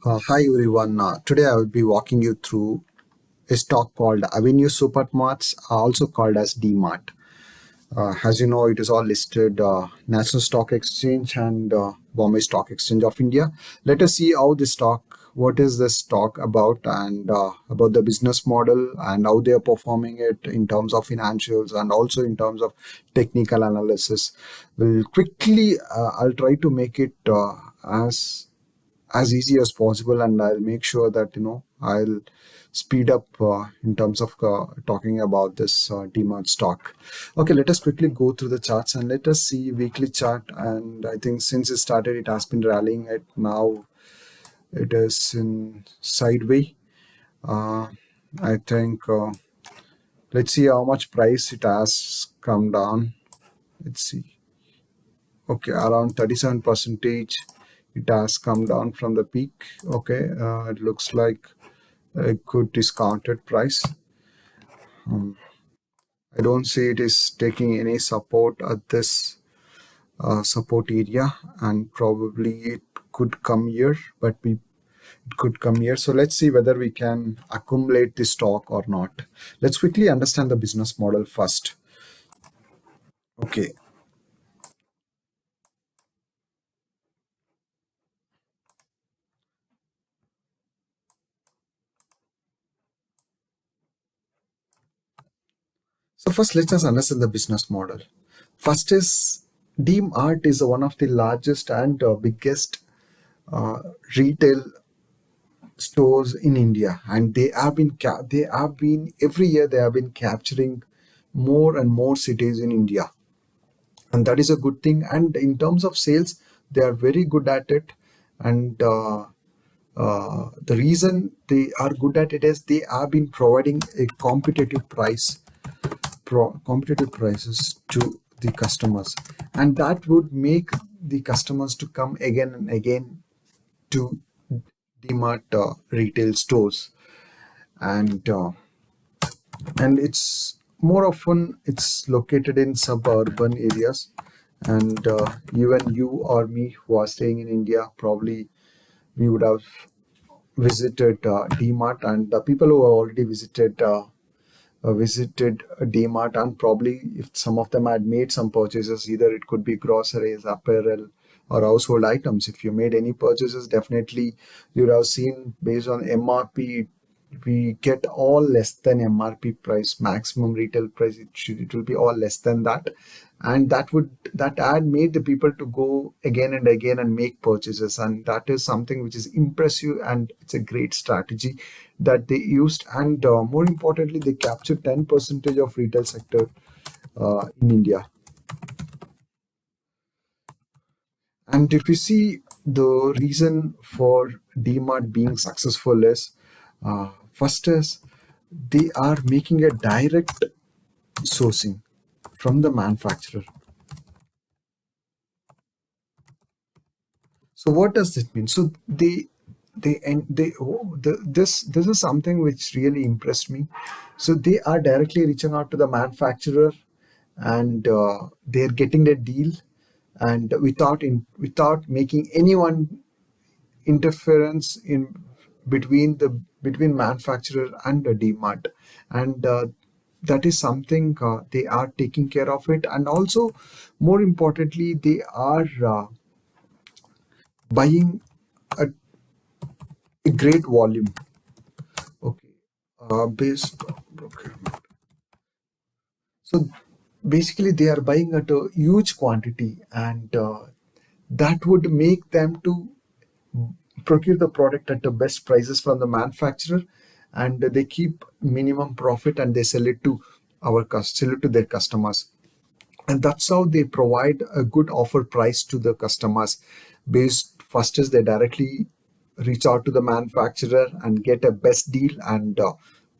Hi everyone. Today I will be walking you through a stock called Avenue Supermarts, also called as DMART. As you know, it is all listed National Stock Exchange and Bombay Stock Exchange of India. Let us see how this stock, what is this stock about, and about the business model and how they are performing it in terms of financials and also in terms of technical analysis. Will quickly, I'll try to make it as easy as possible, and I'll make sure that I'll speed up in terms of talking about this DMART stock. Okay, let us quickly go through the charts and let us see weekly chart. And I think since it started, it has been rallying. It now it is in sideway. uh, I think let's see how much price it has come down. Let's see. Okay, around 37 percentage it has come down from the peak. Okay, it looks like a good discounted price. I don't see it is taking any support at this support area, and probably it could come here, but it could come here. So let's see whether we can accumulate the stock or not. Let's quickly understand the business model first. Okay, so first let's just understand the business model. First is DMART is one of the largest and biggest uh, retail stores in India, and they have been every year they have been capturing more and more cities in India, and that is a good thing. And in terms of sales, they are very good at it, and the reason they are good at it is they have been providing a competitive prices to the customers, and that would make the customers to come again and again to DMart retail stores. And it's more often it's located in suburban areas. And even you or me who are staying in India, probably we would have visited DMart, and the people who have already visited DMart, and probably if some of them had made some purchases, either it could be groceries, apparel, or household items. If you made any purchases, definitely you would have seen based on MRP, we get all less than MRP price, maximum retail price. It will be all less than that, and that ad made the people to go again and again and make purchases, and that is something which is impressive, and it's a great strategy that they used. And more importantly, they captured 10% of retail sector in India. And if you see, the reason for DMart being successful is, first is they are making a direct sourcing from the manufacturer. So what does it mean? So this is something which really impressed me. So they are directly reaching out to the manufacturer, and they're getting the deal, and without making anyone interference in between manufacturer and the DMart. And that is something they are taking care of it. And also, more importantly, they are buying a, a great volume. Okay, based on procurement. So basically, they are buying at a huge quantity, and that would make them to procure the product at the best prices from the manufacturer, and they keep minimum profit, and they sell it to their customers. And that's how they provide a good offer price to the customers. Based first is they directly reach out to the manufacturer and get a best deal, and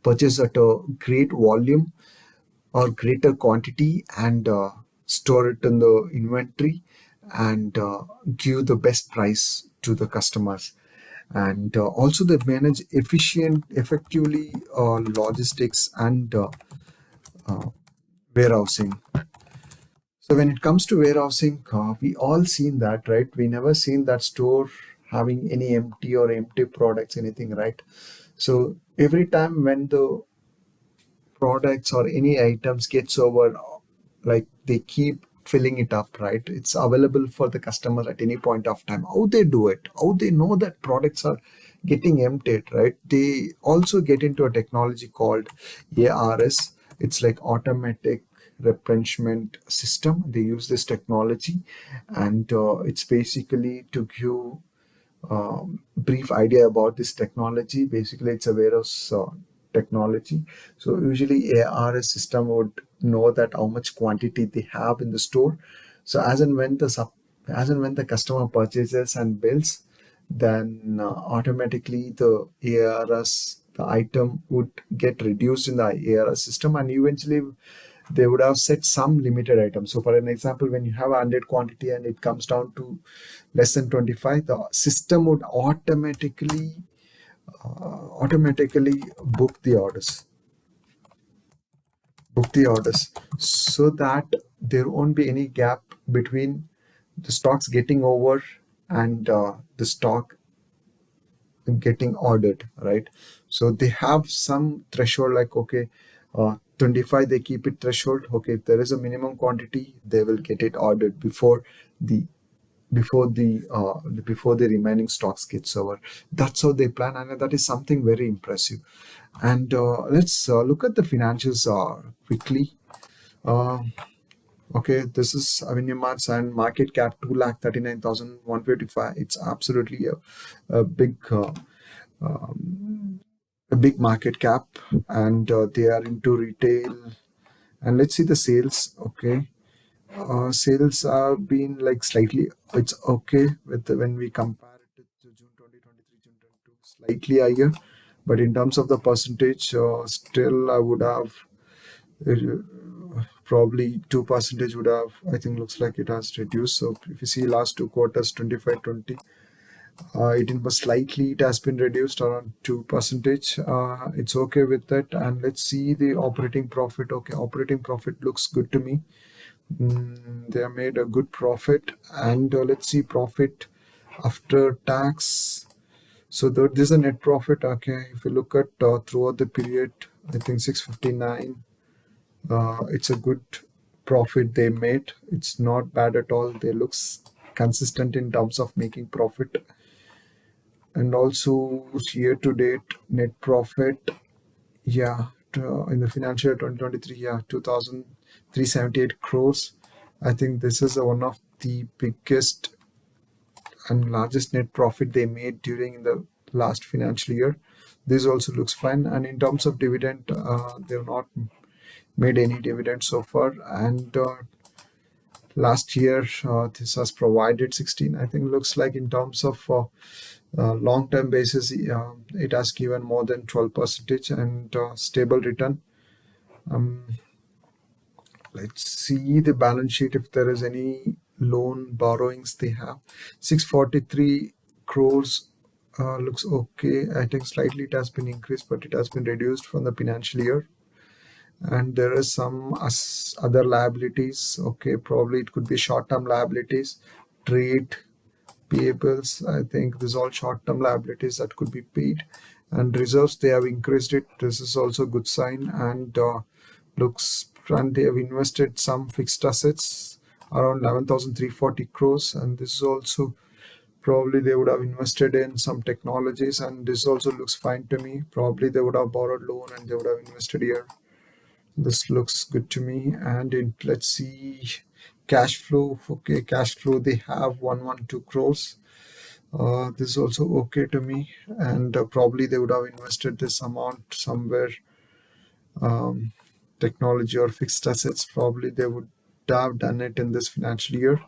purchase at a great volume or greater quantity, and store it in the inventory, and give the best price to the customers. And also they manage effectively logistics and warehousing. So when it comes to warehousing, we all seen that, right? We never seen that store having any empty products, anything, right? So every time when the products or any items gets over, like they keep filling it up, right? It's available for the customer at any point of time. How they do it, how they know that products are getting emptied, right? They also get into a technology called ARS. It's like automatic replenishment system. They use this technology, and it's basically to give brief idea about this technology. Basically, it's a warehouse technology. So usually ARS system would know that how much quantity they have in the store. So as and when the customer purchases and bills, then automatically the ARS, the item would get reduced in the ARS system, and eventually they would have set some limited items. So for an example, when you have 100 quantity and it comes down to less than 25, the system would automatically book the orders, so that there won't be any gap between the stocks getting over and the stock getting ordered, right? So they have some threshold, like, okay, 25, they keep it threshold. Okay, if there is a minimum quantity, they will get it ordered the before the remaining stocks gets over. That's how they plan, and that is something very impressive. And let's look at the financials quickly. uh, okay, this is Avenue Marts, and market cap 2,39,155. It's absolutely a big a big market cap, and they are into retail. And let's see the sales. Okay, sales have been like slightly, it's okay with when we compare it to June 2023, June 22, slightly higher. But in terms of the percentage, still I would have probably 2% would have, I think, looks like it has reduced. So if you see last two quarters, 25, 20, 18 was slightly, it has been reduced around 2%. It's okay with that. And let's see the operating profit. Okay, operating profit looks good to me. They have made a good profit. And let's see profit after tax. So this is a net profit. Okay, if you look at throughout the period, I think 659. It's a good profit they made. It's not bad at all. They looks consistent in terms of making profit. And also year to date net profit, yeah, in the financial year 2023, yeah, 2,378 crores. I think this is one of the biggest and largest net profit they made during the last financial year. This also looks fine. And in terms of dividend, they have not made any dividend so far. And last year, this has provided 16. I think looks like in terms of long-term basis, it has given more than 12% and stable return. Let's see the balance sheet if there is any loan borrowings they have. 643 crores looks okay. I think slightly it has been increased, but it has been reduced from the financial year. And there is some other liabilities. Okay, probably it could be short-term liabilities, trade payables. I think these all short-term liabilities that could be paid. And reserves, they have increased it. This is also a good sign. And and they have invested some fixed assets around 11,340 crores. And this is also probably they would have invested in some technologies. And this also looks fine to me. Probably they would have borrowed loan and they would have invested here. This looks good to me. And let's see cash flow. Okay, cash flow, they have 112 crores. This is also okay to me. And probably they would have invested this amount somewhere, technology or fixed assets. Probably they would have done it in this financial year.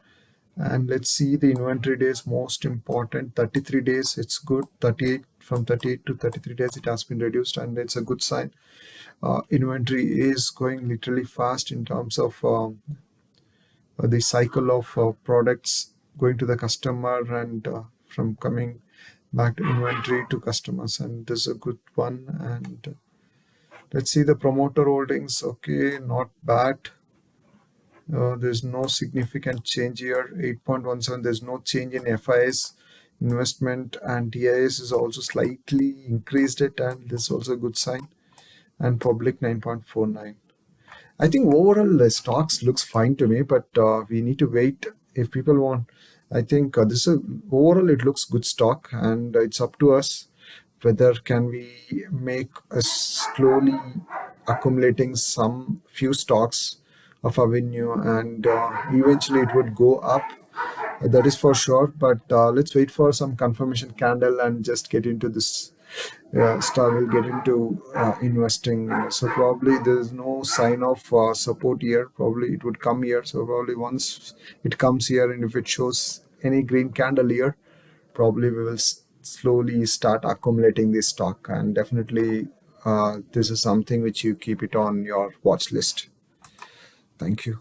And let's see the inventory days, most important. 33 days, it's good. 38, from 38 to 33 days, it has been reduced, and it's a good sign. Inventory is going literally fast in terms of the cycle of products going to the customer, and from coming back to inventory to customers, and this is a good one. And let's see the promoter holdings. Okay, not bad. There's no significant change here. 8.17, there's no change in FIS investment, and DIS is also slightly increased it, and this is also a good sign. And public 9.49. I think overall the stocks looks fine to me, but we need to wait if people want. I think this is overall it looks good stock, and it's up to us whether can we make a slowly accumulating some few stocks of Avenue, and eventually it would go up. That is for sure. But let's wait for some confirmation candle and just get into this. Star will get into investing. So probably there is no sign of support here. Probably it would come here. So probably once it comes here, and if it shows any green candle here, probably we will slowly start accumulating this stock. And definitely, this is something which you keep it on your watch list. Thank you.